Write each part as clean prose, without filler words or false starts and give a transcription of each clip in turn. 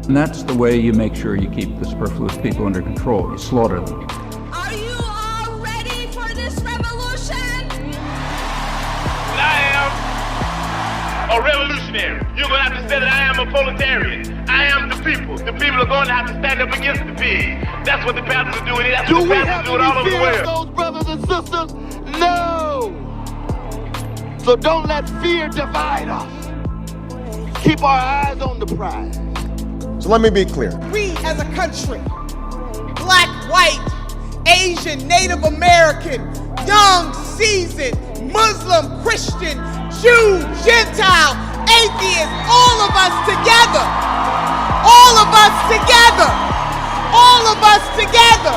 And that's the way you make sure you keep the superfluous people under control. You slaughter them. Are you all ready for this revolution? I am a revolutionary. You're going to have to say that I am a proletarian. I am the people. The people are going to have to stand up against the pig. That's what the pastors are doing. That's what the pastors are doing all over the world. Those brothers and sisters? No. So don't let fear divide us. Keep our eyes on the prize. So let me be clear. We as a country, black, white, Asian, Native American, young, seasoned, Muslim, Christian, Jew, Gentile, atheist, all of us together. All of us together. All of us together.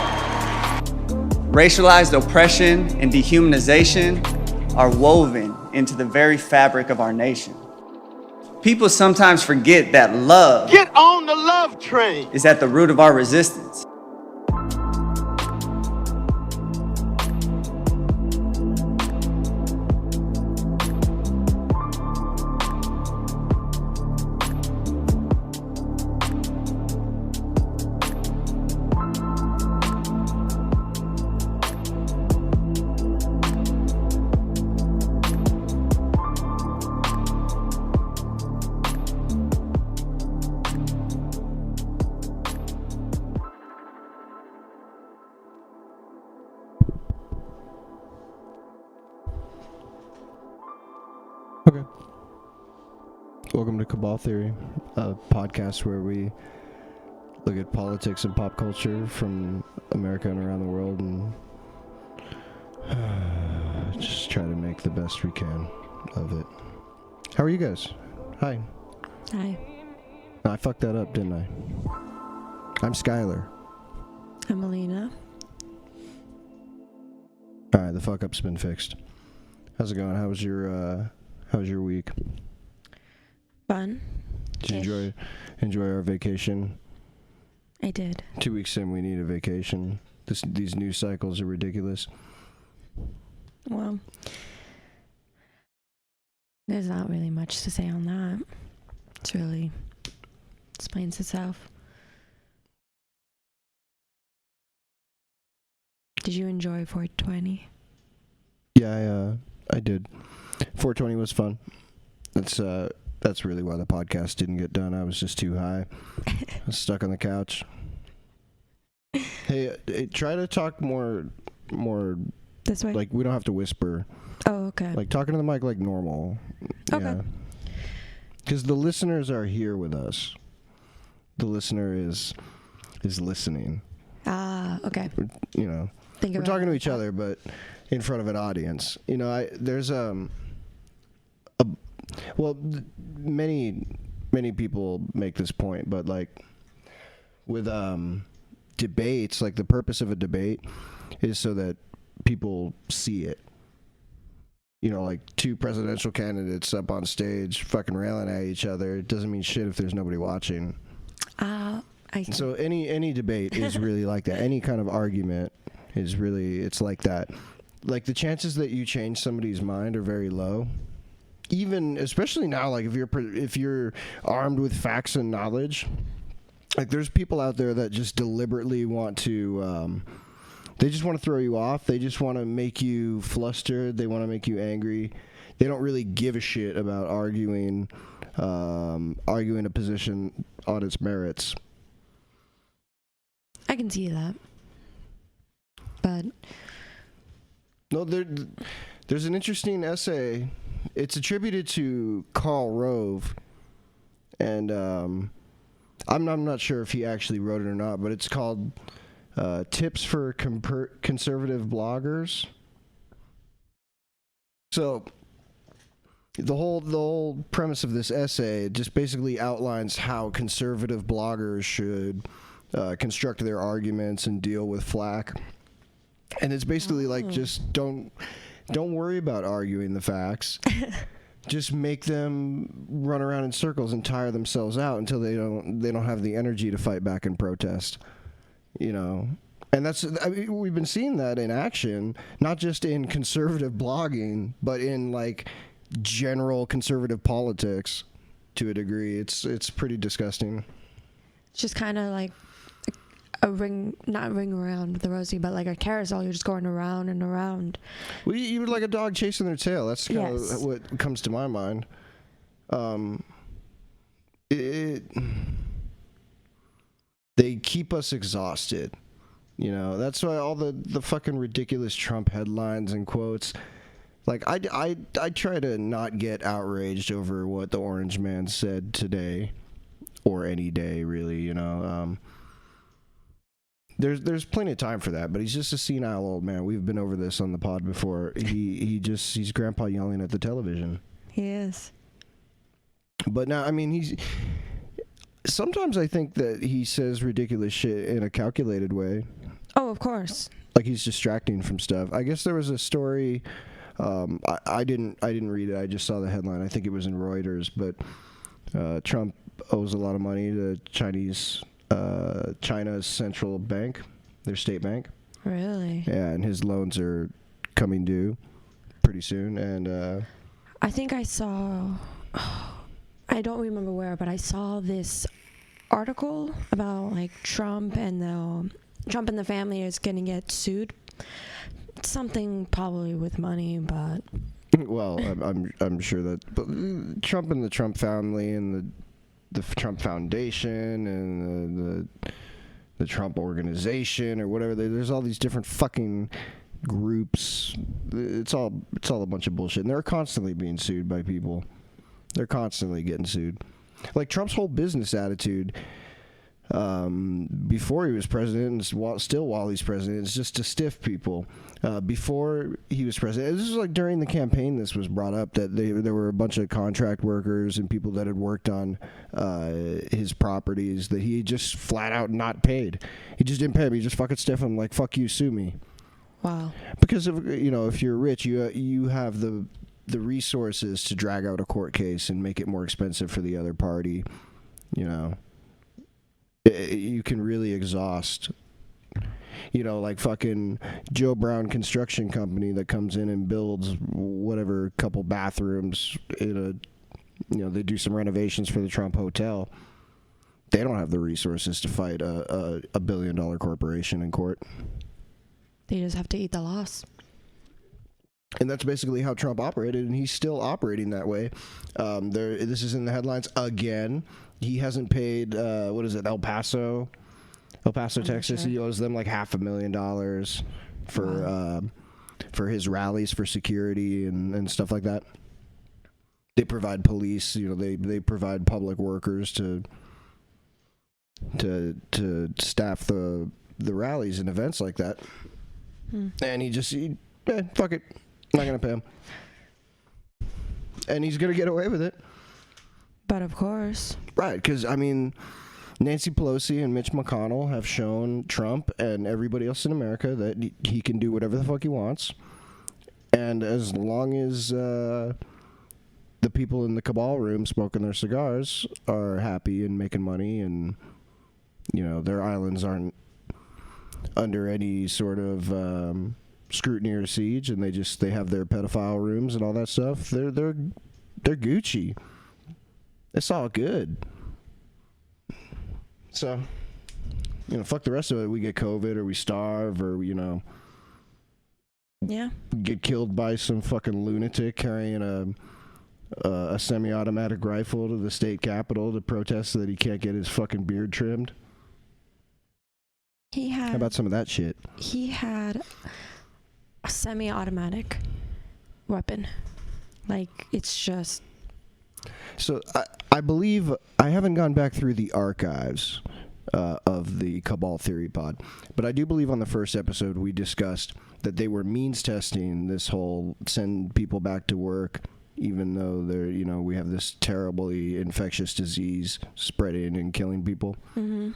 Racialized oppression and dehumanization are woven into the very fabric of our nation. People sometimes forget that love Get on the love train. is at the root of our resistance. Okay. Welcome to Cabal Theory, a podcast where we look at politics and pop culture from America and around the world and just try to make the best we can of it. How are you guys? Hi. Hi. I fucked that up, didn't I? I'm Skylar. I'm Alina. Alright, the fuck up's been fixed. How's it going? How was your week? Fun. Did you enjoy our vacation? I did. 2 weeks in, we need a vacation. These news cycles are ridiculous. Well, there's not really much to say on that. It's really explains itself. Did you enjoy 420? Yeah, I did. 420 was fun. That's really why the podcast didn't get done. I was just too high. I was stuck on the couch. Hey, try to talk more. This way? Like, we don't have to whisper. Oh, okay. Like, talking to the mic like normal. Okay. Yeah. Because the listeners are here with us. The listener is listening. Ah, okay. You know, we're talking to each other, but in front of an audience. You know, there's many people make this point, but like with debates, like the purpose of a debate is so that people see it. You know, like two presidential candidates up on stage fucking railing at each other. It doesn't mean shit if there's nobody watching. So any debate is really like that. Any kind of argument is really, it's like that. Like the chances that you change somebody's mind are very low. Even, especially now, like if you're armed with facts and knowledge, like there's people out there that just deliberately want to, they just want to throw you off. They just want to make you flustered. They want to make you angry. They don't really give a shit about arguing a position on its merits. I can see that. But no, there's an interesting essay. It's attributed to Karl Rove, and I'm not sure if he actually wrote it or not, but it's called Tips for Conservative Bloggers. So the whole premise of this essay just basically outlines how conservative bloggers should construct their arguments and deal with flack. And it's basically like, just don't worry about arguing the facts. Just make them run around in circles and tire themselves out until they don't have the energy to fight back and protest. You know, and we've been seeing that in action, not just in conservative blogging, but in like general conservative politics to a degree. It's pretty disgusting. It's just kind of like a ring, not ring around the rosy, but like a carousel. You're just going around and around. Well, you would like a dog chasing their tail. That's kind Yes. of what comes to my mind. They keep us exhausted. You know, that's why all the fucking ridiculous Trump headlines and quotes. Like, I try to not get outraged over what the orange man said today, or any day, really, you know. There's plenty of time for that, but he's just a senile old man. We've been over this on the pod before. He's grandpa yelling at the television. He is. But now, I mean, sometimes I think that he says ridiculous shit in a calculated way. Oh, of course. Like he's distracting from stuff. I guess there was a story. I didn't read it. I just saw the headline. I think it was in Reuters. But Trump owes a lot of money to China's central bank, their state bank. Really? Yeah, and his loans are coming due pretty soon. And I think I saw. I don't remember where, but I saw this article about like Trump and the family is going to get sued. Something probably with money, but well, I'm sure that Trump and the Trump family and the Trump Foundation and the Trump organization or whatever. There's all these different fucking groups. It's all a bunch of bullshit, and they're constantly being sued by people. They're constantly getting sued. Like Trump's whole business attitude before he was president, and still while he's president, is just to stiff people. Before he was president, this was like during the campaign, this was brought up that there were a bunch of contract workers and people that had worked on his properties that he just flat out not paid. He just didn't pay them. He just fucking stiff them like, fuck you, sue me. Wow. Because if you're rich, you have the resources to drag out a court case and make it more expensive for the other party. You know, you can really exhaust. Like fucking Joe Brown Construction Company that comes in and builds whatever couple bathrooms in they do some renovations for the Trump Hotel. They don't have the resources to fight a $1 billion corporation in court. They just have to eat the loss. And that's basically how Trump operated, and he's still operating that way. This is in the headlines again. He hasn't paid, El Paso, Texas. Sure. He owes them like $500,000 for his rallies for security and stuff like that. They provide police, they provide public workers to staff the rallies and events like that. And fuck it. I'm not going to pay him. And he's going to get away with it. But of course. Right, because, Nancy Pelosi and Mitch McConnell have shown Trump and everybody else in America that he can do whatever the fuck he wants. And as long as the people in the Cabal room smoking their cigars are happy and making money and, their islands aren't under any sort of scrutiny or siege, and they have their pedophile rooms and all that stuff, they're Gucci. It's all good. So, fuck the rest of it. We get COVID or we starve or, Yeah. get killed by some fucking lunatic carrying a semi-automatic rifle to the state capitol to protest that he can't get his fucking beard trimmed. How about some of that shit? He had a semi-automatic weapon. Like, it's just... So, I believe... I haven't gone back through the archives of the Cabal Theory pod, but I do believe on the first episode we discussed that they were means testing this whole send people back to work, even though they're, we have this terribly infectious disease spreading and killing people. Mm-hmm.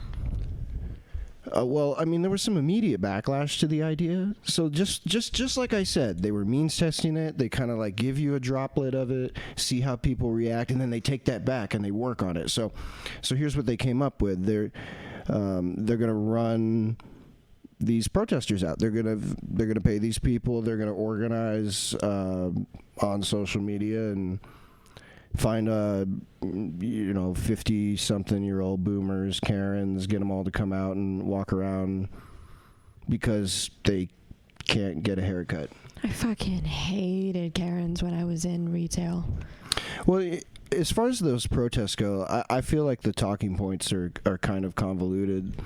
Well, there was some immediate backlash to the idea. So just like I said, they were means testing it. They kind of like give you a droplet of it, see how people react, and then they take that back and they work on it. So here's what they came up with. They're gonna run these protesters out. They're gonna pay these people. They're gonna organize on social media and Find 50-something-year-old boomers, Karens, get them all to come out and walk around because they can't get a haircut. I fucking hated Karens when I was in retail. Well, as far as those protests go, I feel like the talking points are kind of convoluted.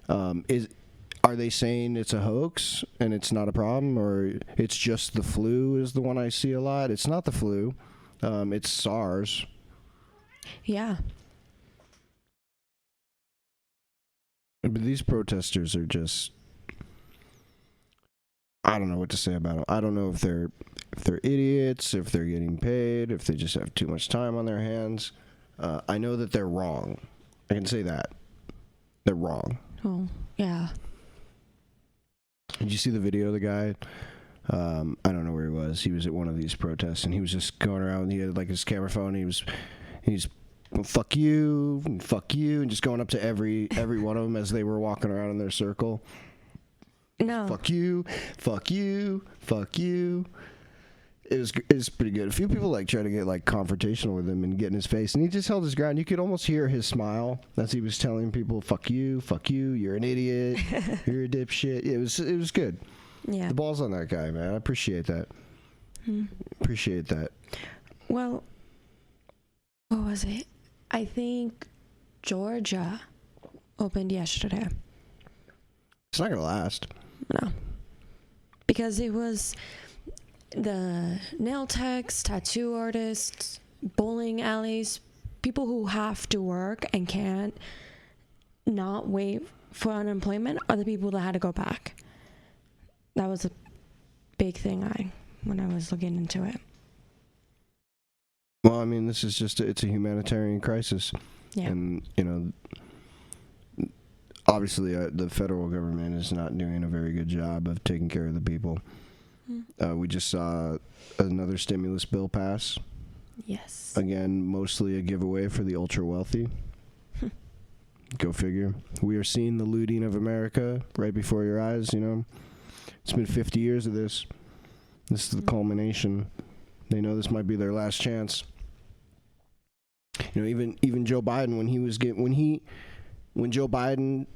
Are they saying it's a hoax and it's not a problem, or it's just the flu is the one I see a lot? It's not the flu. It's SARS. Yeah. But these protesters are just... I don't know what to say about them. I don't know if they're idiots, if they're getting paid, if they just have too much time on their hands. I know that they're wrong. I can say that. They're wrong. Oh, yeah. Did you see the video of the guy? I don't know where he was. He was at one of these protests, and he was just going around. He had like his camera phone. He's well, fuck you, and just going up to every one of them as they were walking around in their circle. No. Fuck you. It was pretty good. A few people like try to get like confrontational with him and get in his face, and he just held his ground. You could almost hear his smile as he was telling people, fuck you, you're an idiot, you're a dipshit. It was good. Yeah. The ball's on that guy, man. I appreciate that. Appreciate that. Well, what was it? I think Georgia opened yesterday. It's not gonna last. No. Because it was the nail techs, tattoo artists, bowling alleys, people who have to work and can't not wait for unemployment are the people that had to go back. That was a big thing when I was looking into it. Well, I mean, this is just it's a humanitarian crisis. Yeah. And, obviously the federal government is not doing a very good job of taking care of the people. We just saw another stimulus bill pass. Yes. Again, mostly a giveaway for the ultra wealthy. Go figure. We are seeing the looting of America right before your eyes, It's been 50 years of this. This is the culmination. They know this might be their last chance. Even Joe Biden, when Joe Biden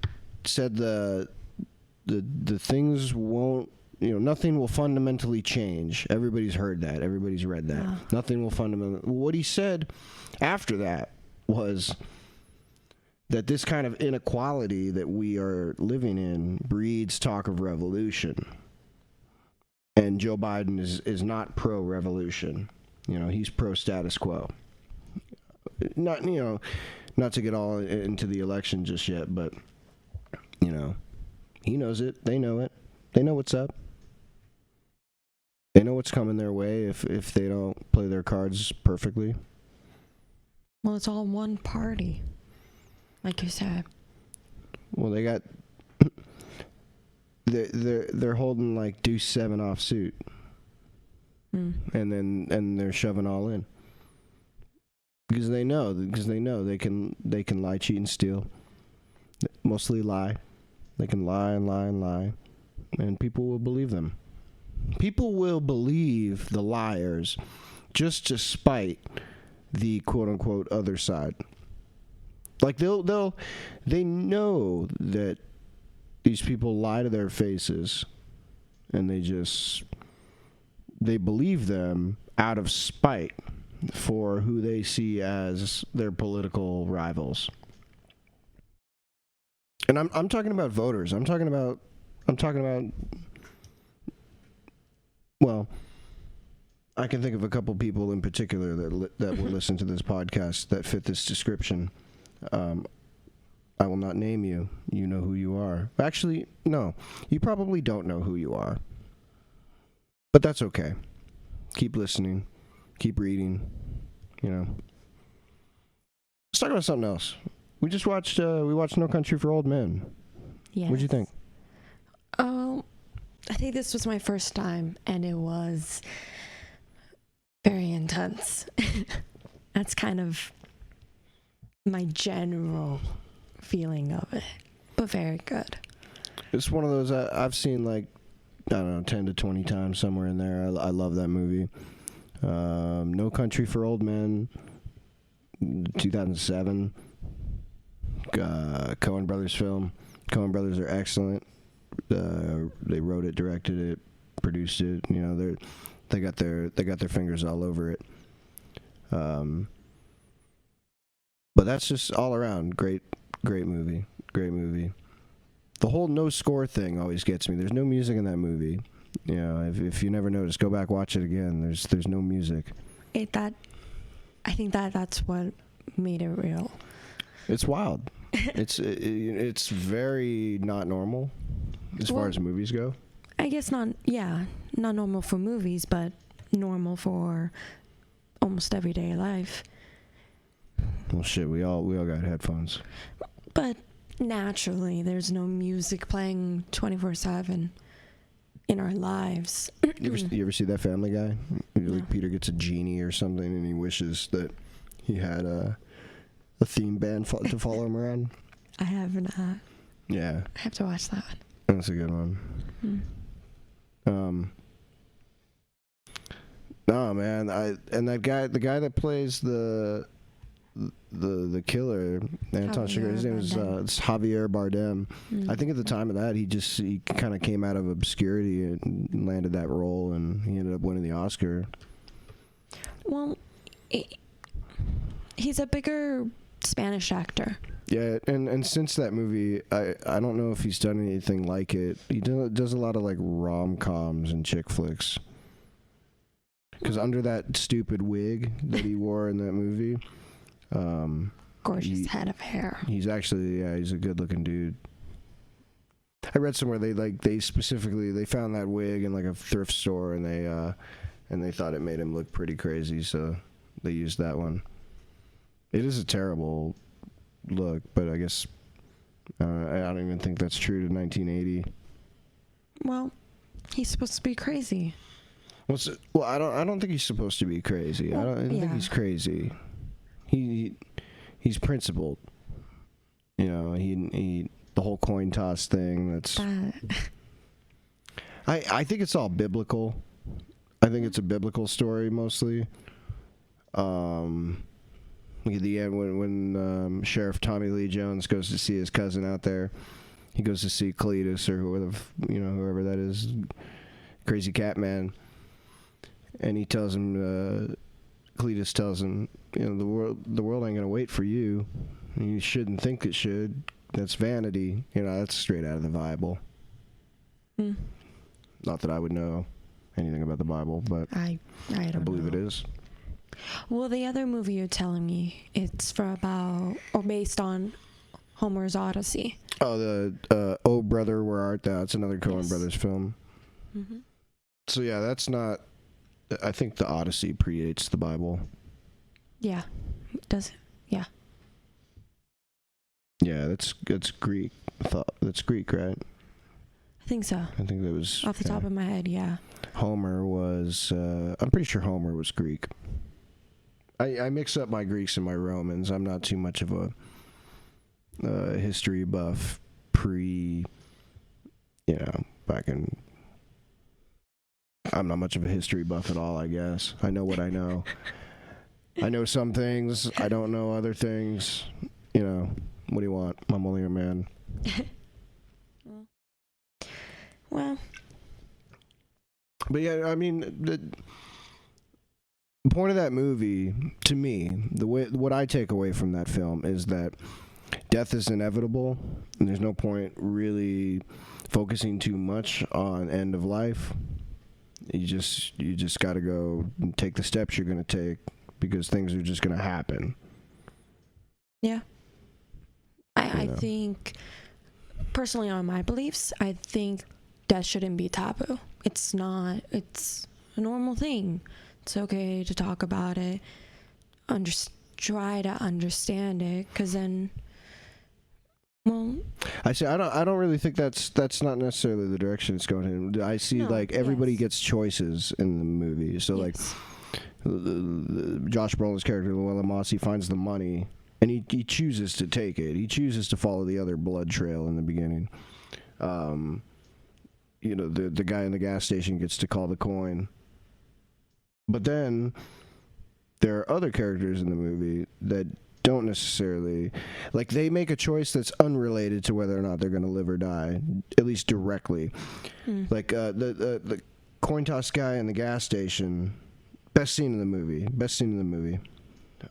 said the things won't, nothing will fundamentally change. Everybody's heard that. Everybody's read that. Yeah. Nothing will fundamentally. What he said after that was that this kind of inequality that we are living in breeds talk of revolution. And Joe Biden is not pro-revolution. He's pro-status quo. Not to get all into the election just yet, but, he knows it. They know it. They know what's up. They know what's coming their way if they don't play their cards perfectly. Well, it's all one party, like you said. Well, they got... They're holding like Deuce 7 off suit. And they're shoving all in. Because they know they can lie, cheat, and steal. Mostly lie. They can lie and lie and lie. And people will believe them. People will believe the liars just to spite the quote-unquote other side. Like they know that these people lie to their faces, and they believe them out of spite for who they see as their political rivals. And I'm talking about voters. I'm talking about well, I can think of a couple people in particular that will listen to this podcast that fit this description. I will not name you. You know who you are. Actually, no. You probably don't know who you are. But that's okay. Keep listening. Keep reading. Let's talk about something else. We just watched No Country for Old Men. Yes. What'd you think? I think this was my first time, and it was very intense. That's kind of my general feeling of it, but very good. It's one of those I've seen 10 to 20 times, somewhere in there. I love that movie. No Country for Old Men. 2007 Coen Brothers film. Coen Brothers are excellent. They wrote it, directed it, produced it. You know, they got their fingers all over it. But that's just all around great movie. Great movie. The whole no score thing always gets me. There's no music in that movie. You know, if you never noticed, go back, watch it again. There's no music. I think that's what made it real. It's wild. It's very not normal as far as movies go. I guess not normal for movies, but normal for almost everyday life. Well, shit, we all got headphones. But naturally, there's no music playing 24/7 in our lives. You ever see that Family Guy? No. Like Peter gets a genie or something, and he wishes that he had a theme band to follow him around. I have not. Yeah, I have to watch that one. that's a good one. No, man, the guy that plays the killer, Anton Chigurh, his name is it's Javier Bardem. I think at the time of that, he kind of came out of obscurity and landed that role, and he ended up winning the Oscar. Well, he's a bigger Spanish actor. Yeah, and since that movie, I don't know if he's done anything like it. He does a lot of like rom-coms and chick flicks. Because under that stupid wig that he wore in that movie, gorgeous head of hair. He's actually he's a good-looking dude. I read somewhere they specifically found that wig in like a thrift store, and they thought it made him look pretty crazy, so they used that one. It is a terrible look, but I guess I don't even think that's true to 1980. Well, he's supposed to be crazy. Well, I don't think he's supposed to be crazy. I don't think he's crazy. He's principled. You know, he the whole coin toss thing. That's. I think it's all biblical. I think it's a biblical story mostly. At the end when Sheriff Tommy Lee Jones goes to see his cousin out there, he goes to see Cletus or whoever that is, Crazy Cat Man. And he tells him, Cletus tells him, you know, the world ain't gonna wait for you. You shouldn't think it should. That's vanity. You know, that's straight out of the Bible. Not that I would know anything about the Bible, but I don't believe know. it is. Well, the other movie you're telling me, it's based on Homer's Odyssey. Oh, the Oh Brother, Where Art Thou? It's another Coen Brothers film. Mm-hmm. So yeah, that's not. I think the Odyssey predates the Bible. Yeah, does it? Yeah. Yeah, that's Greek. That's Greek, right? I think so. I think that was off the top of my head. Yeah. Homer was. I'm pretty sure Homer was Greek. I mix up my Greeks and my Romans. I'm not too much of a history buff. Back in. I'm not much of a history buff at all, I guess. I know what I know. I know some things. I don't know other things. You know, what do you want? I'm only a man. Well. But yeah, I mean, the point of that movie, to me, what I take away from that film is that death is inevitable, and there's no point really focusing too much on end of life. You just got to go and take the steps you're going to take because things are just going to happen. Yeah. I think, personally on my beliefs, I think death shouldn't be taboo. It's not. It's a normal thing. It's okay to talk about it. Try to understand it, because then, well, I don't really think that's not necessarily the direction it's going in. I see everybody gets choices in the movie. So yes. Josh Brolin's character Llewellyn Mossy finds the money and he chooses to take it. He chooses to follow the other blood trail in the beginning. You know, the guy in the gas station gets to call the coin. But then there are other characters in the movie that don't necessarily, like, they make a choice that's unrelated to whether or not they're going to live or die, at least directly. Like the coin toss guy in the gas station, best scene in the movie.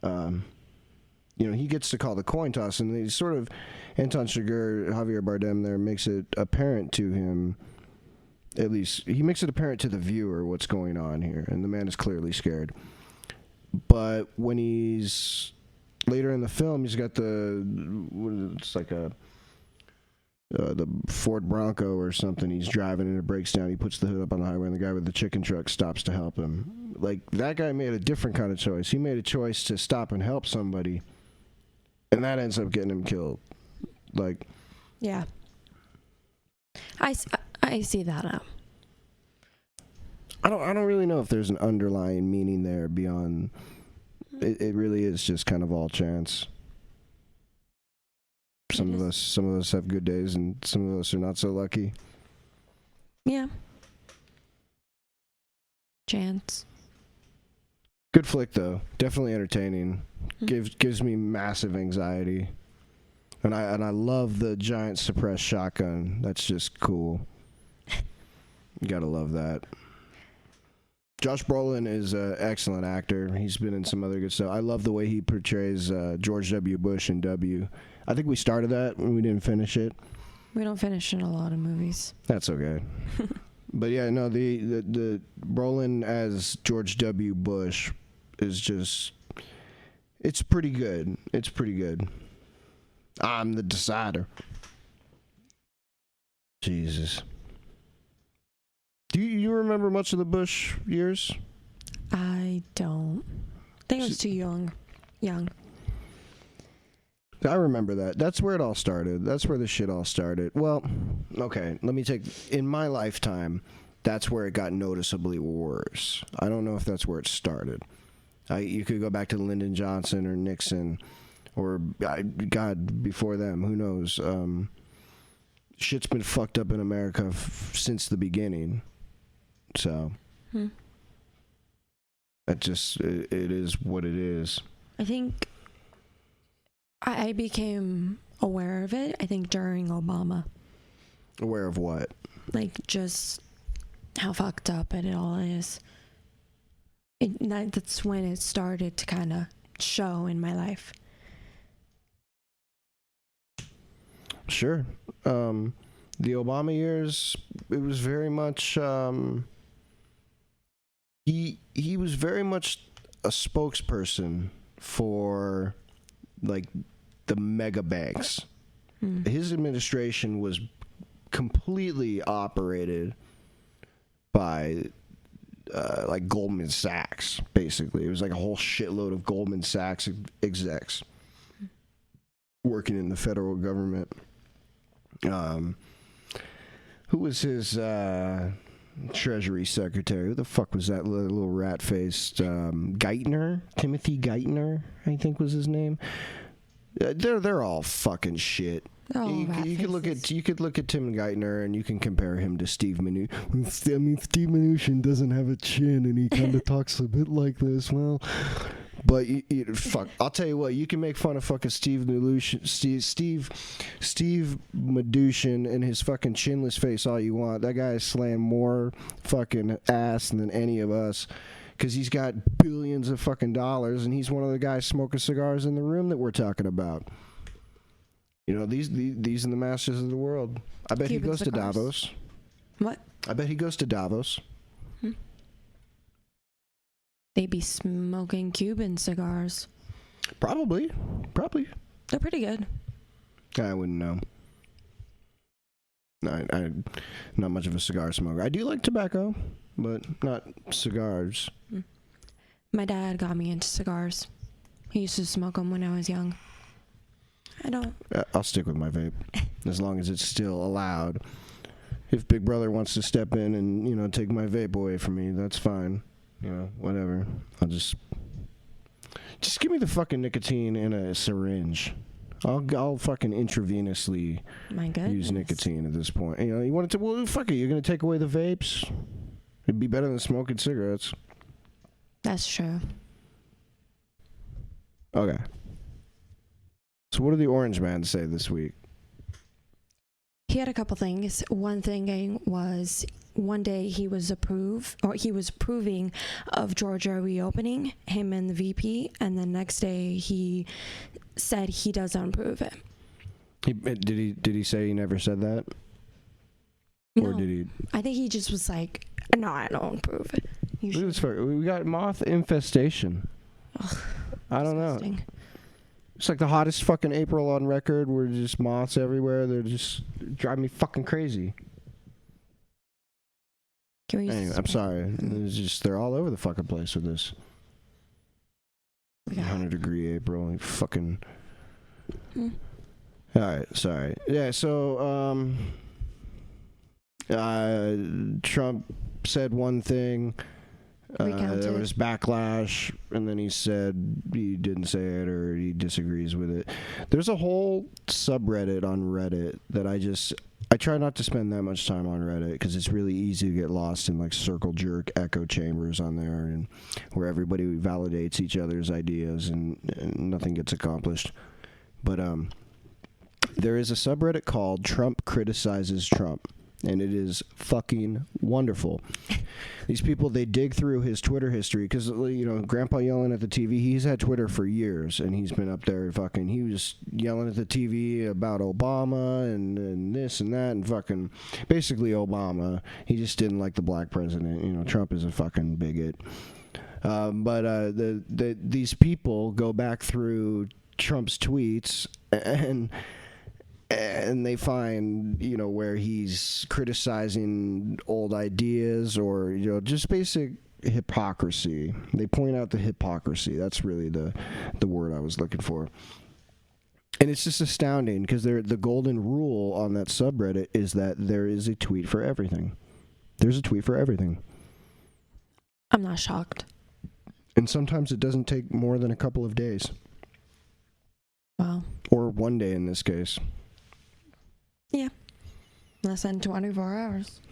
You know, he gets to call the coin toss, and he sort of, Anton Chigurh, Javier Bardem there makes it apparent to him, at least he makes it apparent to the viewer what's going on here, and the man is clearly scared. But when he's later in the film, he's got it's like the Ford Bronco or something. He's driving and it breaks down. He puts the hood up on the highway, and the guy with the chicken truck stops to help him. Like, that guy made a different kind of choice. He made a choice to stop and help somebody, and that ends up getting him killed. Like, Yeah. I see that now. I don't really know if there's an underlying meaning there beyond. It really is just kind of all chance. Some of us have good days, and some of us are not so lucky. Yeah. Chance. Good flick though, definitely entertaining. Gives me massive anxiety, and I love the giant suppressed shotgun. That's just cool. You gotta love that. Josh Brolin is an excellent actor. He's been in some other good stuff. I love the way he portrays George W. Bush in W. I think we started that when we didn't finish it. We don't finish in a lot of movies. That's okay. But yeah, no, the Brolin as George W. Bush is just, it's pretty good. It's pretty good. I'm the decider. Jesus. Do you remember much of the Bush years? I don't. I think I was too young. I remember that. That's where it all started. That's where the shit all started. Well, okay, let me take... In my lifetime, that's where it got noticeably worse. I don't know if that's where it started. You could go back to Lyndon Johnson or Nixon or, God, before them. Who knows? Shit's been fucked up in America since the beginning. So... That just... It is what it is. I think... I became aware of it, I think, during Obama. Aware of what? Like, just how fucked up it all is. That's when it started to kind of show in my life. Sure. The Obama years, it was very much... He was very much a spokesperson for... like the mega banks. His administration was completely operated by like Goldman Sachs, basically. It was like a whole shitload of Goldman Sachs execs working in the federal government. Who was his Treasury Secretary? Who the fuck was that little rat-faced Geithner? Timothy Geithner, I think was his name. They're all fucking shit. You could look at Tim Geithner and you can compare him to Steve Mnuchin. I mean, Steve Mnuchin doesn't have a chin and he kind of talks a bit like this. Well, but fuck, I'll tell you what. You can make fun of fucking Steve Mnuchin and his fucking chinless face all you want. That guy has slammed more fucking ass than any of us. Because he's got billions of fucking dollars, and he's one of the guys smoking cigars in the room that we're talking about. You know, these are the masters of the world. I bet he goes to Davos. What? I bet he goes to Davos. They be smoking Cuban cigars. Probably. They're pretty good. I wouldn't know. No, I'm not much of a cigar smoker. I do like tobacco, but not cigars. My dad got me into cigars. He used to smoke them when I was young. I don't. I'll stick with my vape as long as it's still allowed. If Big Brother wants to step in and, take my vape away from me, that's fine. Whatever. I'll just give me the fucking nicotine in a syringe. I'll fucking intravenously use nicotine at this point. You want to? Well, fuck it. You're gonna take away the vapes. It'd be better than smoking cigarettes. That's true. Okay. So what did the Orange Man say this week? He had a couple things. One thing was one day he was approving of Georgia reopening, him and the VP, and the next day he said he doesn't approve it. Did he say he never said that? No, or did he? I think he just was like, no, I don't approve it. Look at this fucker. We got moth infestation. Ugh, I don't know. disgusting. It's like the hottest fucking April on record. We're just moths everywhere. They're just driving me fucking crazy. Anyway, I'm sorry. It's just they're all over the fucking place with this. 100-degree April. Fucking. All right, sorry. Yeah, so Trump said one thing. There was backlash, and then he said he didn't say it or he disagrees with it. There's a whole subreddit on Reddit that I try not to spend that much time on Reddit because it's really easy to get lost in like circle jerk echo chambers on there, and where everybody validates each other's ideas and nothing gets accomplished. But there is a subreddit called Trump Criticizes Trump. And it is fucking wonderful. These people, they dig through his Twitter history because, you know, Grandpa yelling at the TV, he's had Twitter for years, and he's been up there fucking, he was yelling at the TV about Obama and this and that and fucking, basically Obama. He just didn't like the black president. You know, Trump is a fucking bigot. But these people go back through Trump's tweets and they find, you know, where he's criticizing old ideas or, you know, just basic hypocrisy. They point out the hypocrisy. That's really the word I was looking for. And it's just astounding because the golden rule on that subreddit is that there is a tweet for everything. There's a tweet for everything. I'm not shocked. And sometimes it doesn't take more than a couple of days. Wow. Or one day in this case. Yeah. Less than 24 hours.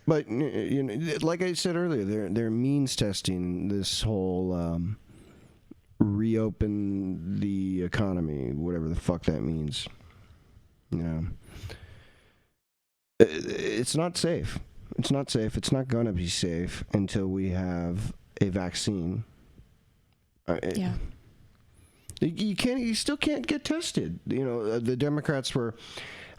But, you know, like I said earlier, they're means testing this whole reopen the economy, whatever the fuck that means. You know, it's not safe. It's not safe. It's not gonna be safe until we have a vaccine. Yeah. You still can't get tested. You know, the Democrats were.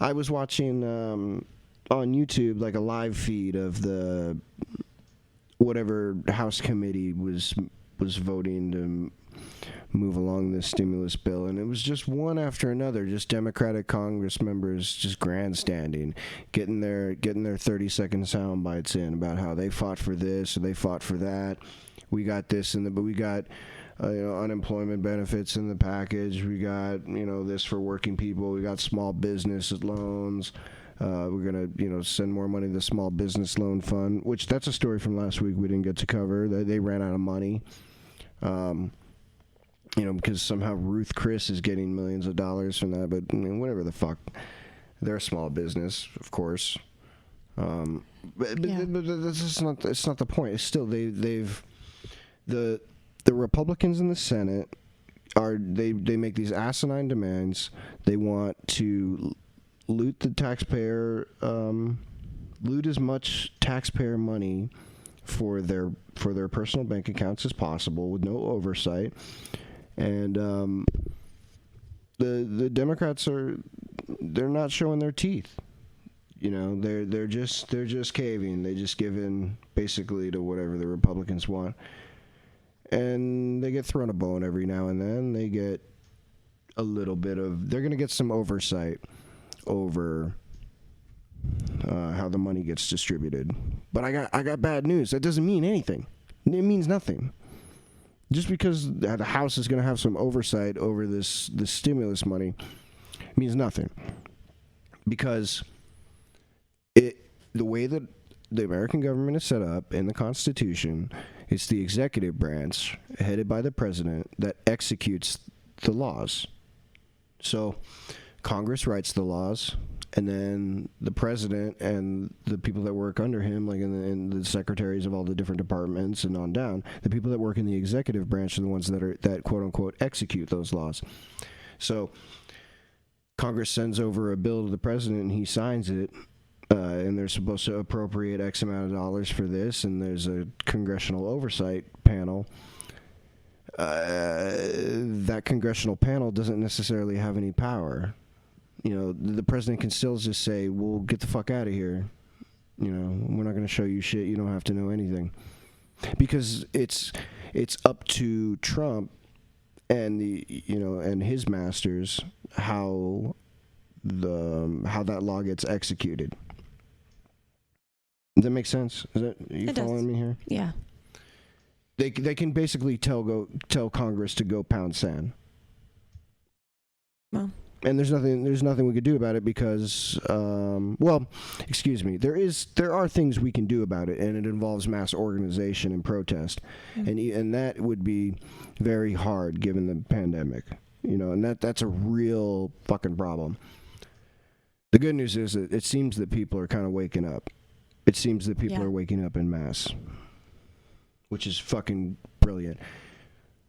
I was watching on YouTube like a live feed of the whatever House committee was voting to move along this stimulus bill, and it was just one after another, just Democratic Congress members just grandstanding, getting their 30-second sound bites in about how they fought for this or they fought for that. We got this but we got. You know, unemployment benefits in the package. We got, you know, this for working people. We got small business loans. We're going to, you know, send more money to the small business loan fund, which that's a story from last week we didn't get to cover. They ran out of money. You know, because somehow Ruth Chris is getting millions of dollars from that. But, I mean, whatever the fuck. They're a small business, of course. But this is not, it's not the point. It's still, the Republicans in the Senate they make these asinine demands. They want to loot the taxpayer, loot as much taxpayer money for their personal bank accounts as possible with no oversight. And the Democrats they're not showing their teeth. You know, they're just caving. They just give in basically to whatever the Republicans want. And they get thrown a bone every now and then. They get a little bit of... They're going to get some oversight over how the money gets distributed. But I got bad news. That doesn't mean anything. It means nothing. Just because the House is going to have some oversight over this stimulus money means nothing. Because the way that the American government is set up in the Constitution... It's the executive branch, headed by the president, that executes the laws. So, Congress writes the laws, And then the president and the people that work under him, like and the secretaries of all the different departments and on down, the people that work in the executive branch are the ones that quote unquote execute those laws. So Congress sends over a bill to the president and he signs it, and they're supposed to appropriate X amount of dollars for this, and there's a congressional oversight panel. That congressional panel doesn't necessarily have any power. You know, the president can still just say, well, get the fuck out of here. You know, we're not going to show you shit. You don't have to know anything. Because it's up to Trump and and his masters how that law gets executed. Does that make sense? Are you following me here? Yeah. They can basically tell Congress to go pound sand. Well. And there's nothing we could do about it because, excuse me, there are things we can do about it, and it involves mass organization and protest, and that would be very hard given the pandemic, you know, and that's a real fucking problem. The good news is that it seems that people are kind of waking up. It seems that people are waking up en masse, which is fucking brilliant.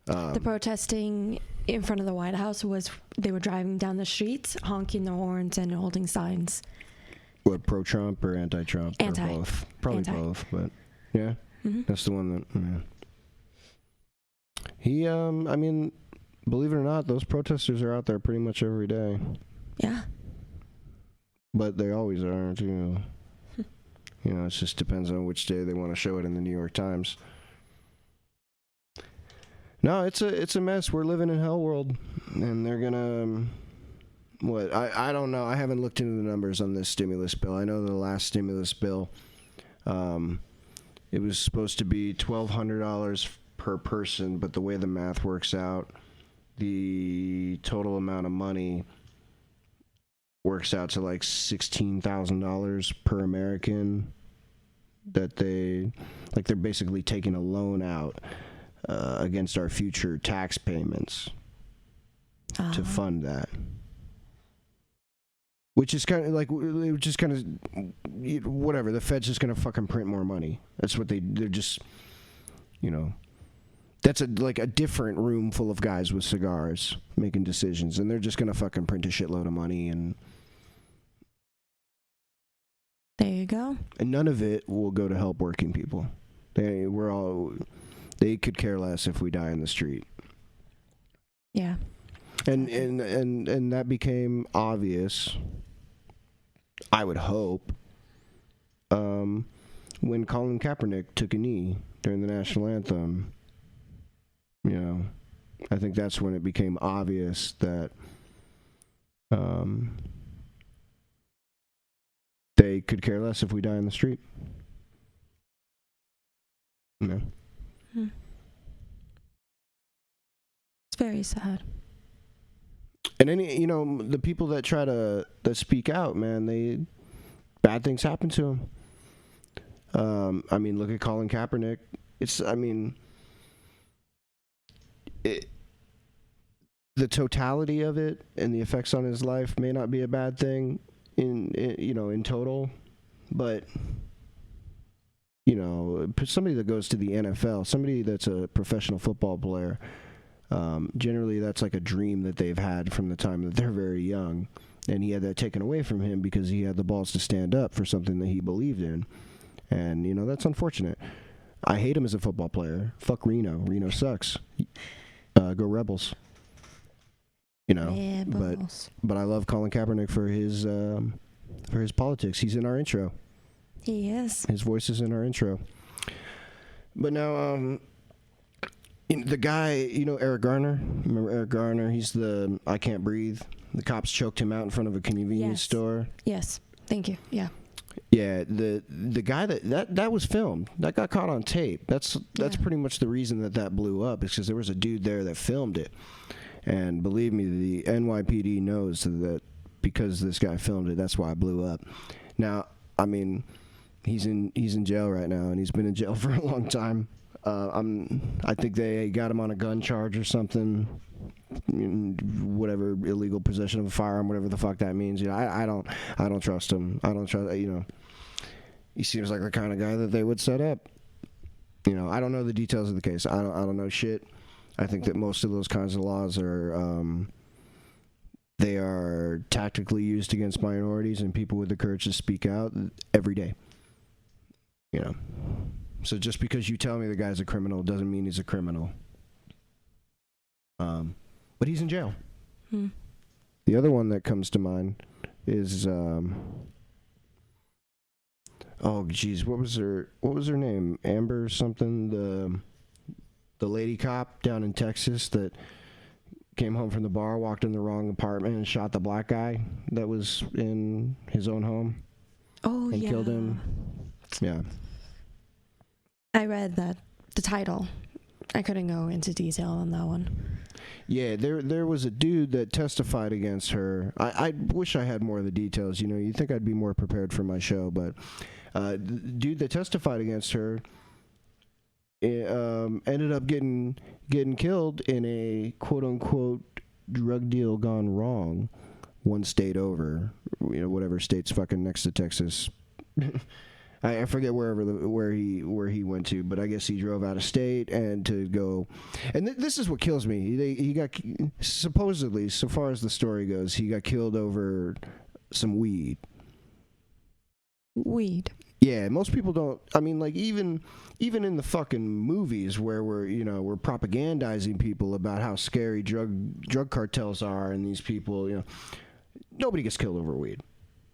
The protesting in front of the White House they were driving down the streets, honking their horns and holding signs. What, pro-Trump or anti-Trump? Anti. Or both? Probably both, but yeah, that's the one that, He, I mean, believe it or not, those protesters are out there pretty much every day. Yeah. But they always are, too. You know, it just depends on which day they want to show it in the New York Times. No, it's a mess. We're living in hell world, and they're gonna I don't know. I haven't looked into the numbers on this stimulus bill. I know the last stimulus bill, it was supposed to be $1,200 per person, but the way the math works out, the total amount of money works out to like $16,000 per American. That they're basically taking a loan out against our future tax payments to fund that. Which is kind of like, whatever. The Fed's just going to fucking print more money. That's what they're just, you know. That's a different room full of guys with cigars making decisions, and they're just going to fucking print a shitload of money, and there you go. And none of it will go to help working people. They could care less if we die in the street. Yeah. And that became obvious, I would hope, when Colin Kaepernick took a knee during the national anthem. You know, I think that's when it became obvious that they could care less if we die in the street. You know? It's very sad. And the people that try that speak out, man, bad things happen to them. I mean, look at Colin Kaepernick. The totality of it and the effects on his life may not be a bad thing in total, but somebody that goes to the NFL, somebody that's a professional football player, generally that's like a dream that they've had from the time that they're very young, and he had that taken away from him because he had the balls to stand up for something that he believed in, and that's unfortunate. I hate him as a football player. Fuck Reno. Reno sucks. Go Rebels. Rebels. But I love Colin Kaepernick for his politics. He's in our intro. He is. His voice is in our intro. But now, the guy, Eric Garner. Remember Eric Garner? He's the I Can't Breathe. The cops choked him out in front of a convenience store. Yes. Thank you. Yeah. Yeah, the guy that was filmed. That got caught on tape. That's pretty much the reason that blew up, is because there was a dude there that filmed it. And believe me, the NYPD knows that because this guy filmed it, that's why it blew up. Now, I mean, he's in jail right now, and he's been in jail for a long time. I think they got him on a gun charge or something, whatever illegal illegal possession of a firearm, whatever the fuck that means. You know, I don't trust him. I don't trust. You know, he seems like the kind of guy that they would set up. You know, I don't know the details of the case. I don't know shit. I think that most of those kinds of laws are they are tactically used against minorities and people with the courage to speak out every day. You know, so just because you tell me the guy's a criminal doesn't mean he's a criminal. But he's in jail. The other one that comes to mind is oh geez, what was her name? Amber something, the lady cop down in Texas that came home from the bar, walked in the wrong apartment and shot the black guy that was in his own home. Oh, and killed him. Yeah. I read that the title. I couldn't go into detail on that one. Yeah, there was a dude that testified against her. I wish I had more of the details. You know, you'd think I'd be more prepared for my show, but the dude that testified against her ended up getting killed in a quote-unquote drug deal gone wrong one state over. You know, whatever state's fucking next to Texas. I forget where he went to, but I guess he drove out of state and to go. And this is what kills me. He got supposedly, so far as the story goes, he got killed over some weed. Weed. Yeah, most people don't. I mean, like even in the fucking movies where we're propagandizing people about how scary drug cartels are and these people, you know, nobody gets killed over weed.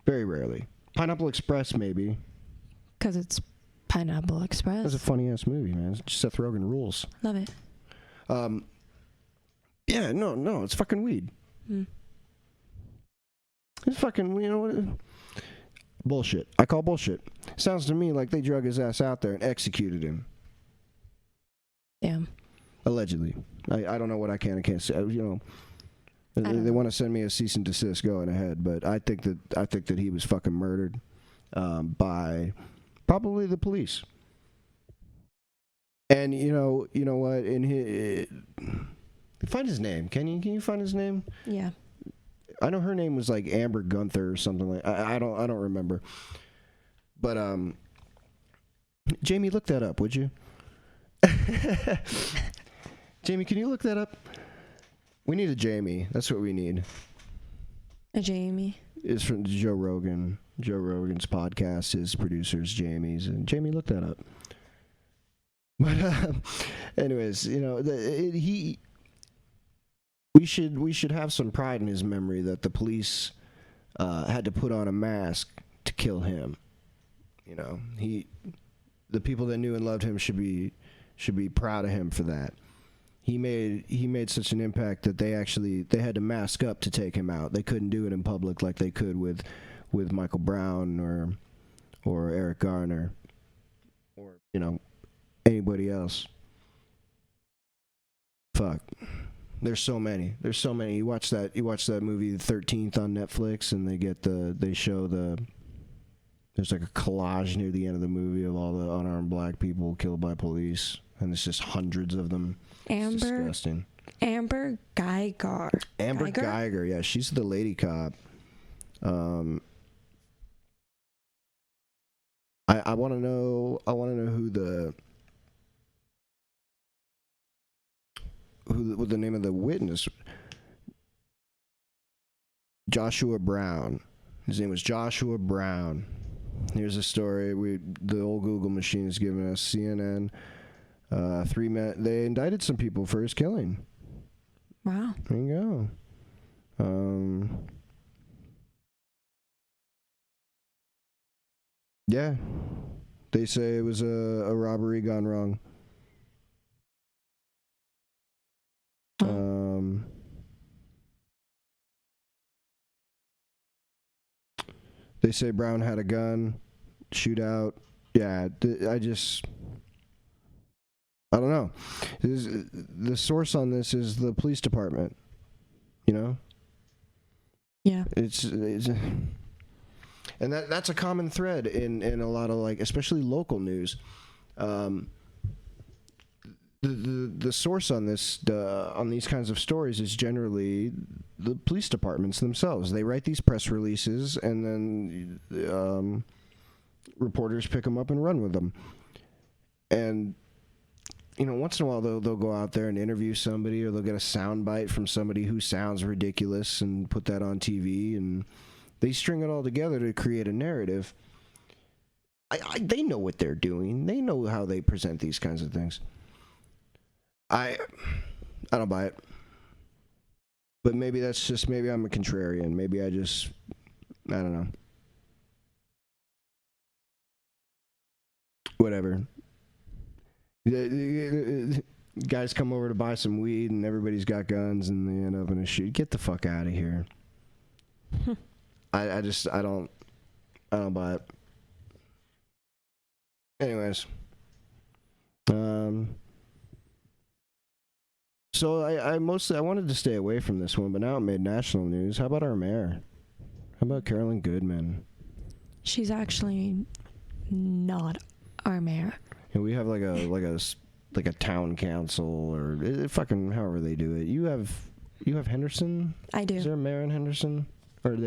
Very rarely. Pineapple Express, maybe. Because it's Pineapple Express. That's a funny ass movie, man. Seth Rogen rules. Love it. Yeah, no, it's fucking weed. It's fucking, you know what? Bullshit. I call bullshit. Sounds to me like they drug his ass out there and executed him. Damn. Allegedly. I don't know what I can and can't say. You know, they want to send me a cease and desist going ahead, but I think that he was fucking murdered by probably the police. And you know what? In his, find his name. Can you find his name? Yeah. I know her name was like Amber Gunther or something like. I don't remember. But Jamie, look that up, would you? Jamie, can you look that up? We need a Jamie. That's what we need. A Jamie. It's from Joe Rogan. Joe Rogan's podcast. His producer's Jamie's, and Jamie, look that up. But anyways, you know, we should have some pride in his memory that the police had to put on a mask to kill him. You know, the people that knew and loved him should be proud of him for that. He made such an impact that they had to mask up to take him out. They couldn't do it in public like they could with Michael Brown or Eric Garner or, you know, anybody else. Fuck. There's so many. You watch that movie The 13th on Netflix, and there's like a collage near the end of the movie of all the unarmed black people killed by police, and it's just hundreds of them. It's disgusting. Amber Geiger. Amber Geiger, yeah, she's the lady cop. I want to know who the name of the witness. Joshua Brown. His name was Joshua Brown. Here's a story the old Google machine is giving us. CNN. 3 men. They indicted some people for his killing. Wow. There you go. Yeah. They say it was a robbery gone wrong. They say Brown had a gun, shootout. Yeah, I don't know. The source on this is the police department. You know? Yeah. It's and that's a common thread in a lot of, like, especially local news. the source on this on these kinds of stories is generally the police departments themselves. They write these press releases, and then reporters pick them up and run with them. And once in a while they'll go out there and interview somebody, or they'll get a sound bite from somebody who sounds ridiculous and put that on TV, and they string it all together to create a narrative. They know what they're doing. They know how they present these kinds of things. I don't buy it. But maybe I'm a contrarian. Maybe I don't know. Whatever. Guys come over to buy some weed and everybody's got guns and they end up in a shoot. Get the fuck out of here. I don't buy it. Anyways. So I wanted to stay away from this one, but now it made national news. How about our mayor? How about Carolyn Goodman? She's actually not our mayor. And we have like a town council, or fucking however they do it. You have Henderson? I do. Is there a mayor in Henderson? Or do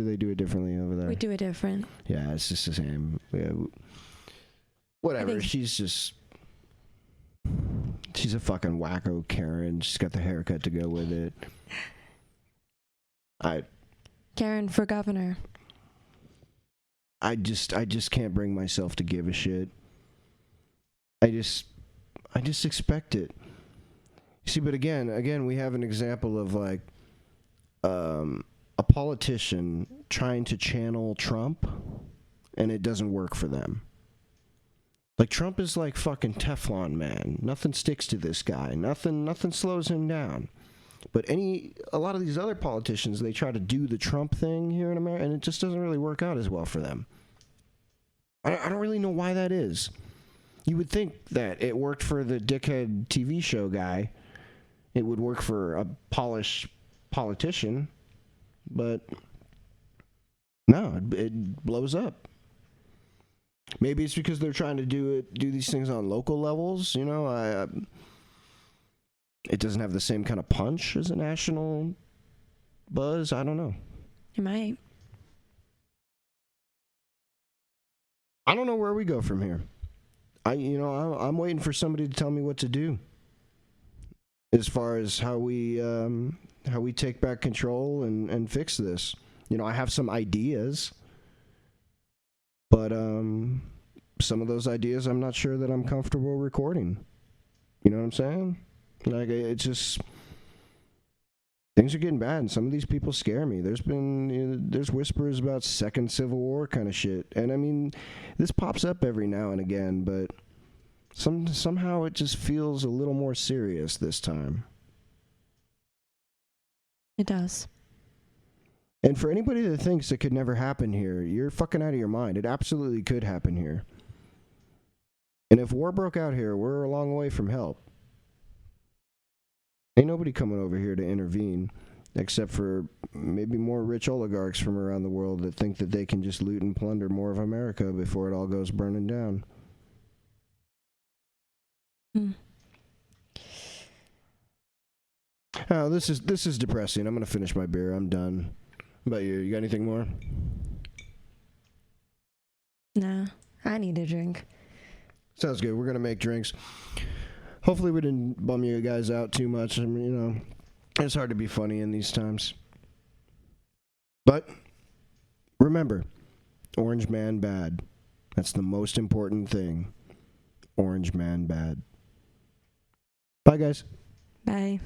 they do it differently over there? We do it different. Yeah, it's just the same. Yeah. Whatever. She's a fucking wacko Karen. She's got the haircut to go with it. Karen for governor. I just can't bring myself to give a shit. I just expect it. See, but again, we have an example of like a politician trying to channel Trump, and it doesn't work for them. Like, Trump is like fucking Teflon, man. Nothing sticks to this guy. Nothing slows him down. But a lot of these other politicians, they try to do the Trump thing here in America, and it just doesn't really work out as well for them. I don't really know why that is. You would think that it worked for the dickhead TV show guy. It would work for a polished politician. But no, it blows up. Maybe it's because they're trying to do these things on local levels. It doesn't have the same kind of punch as a national buzz. I don't know. It might. I don't know where we go from here. I'm waiting for somebody to tell me what to do as far as how we take back control and fix this. I have some ideas, but some of those ideas I'm not sure that I'm comfortable recording. You know what I'm saying? Like, it's just, things are getting bad, and some of these people scare me. There's whispers about second Civil War kind of shit, and I mean, this pops up every now and again, but somehow it just feels a little more serious this time. It does. And for anybody that thinks it could never happen here, you're fucking out of your mind. It absolutely could happen here. And if war broke out here, we're a long way from help. Ain't nobody coming over here to intervene, except for maybe more rich oligarchs from around the world that think that they can just loot and plunder more of America before it all goes burning down. Oh, this is depressing. I'm gonna finish my beer. I'm done. How about you? You got anything more? Nah, I need a drink. Sounds good. We're gonna make drinks. Hopefully we didn't bum you guys out too much. I mean, it's hard to be funny in these times. But remember, Orange Man bad. That's the most important thing. Orange Man bad. Bye, guys. Bye.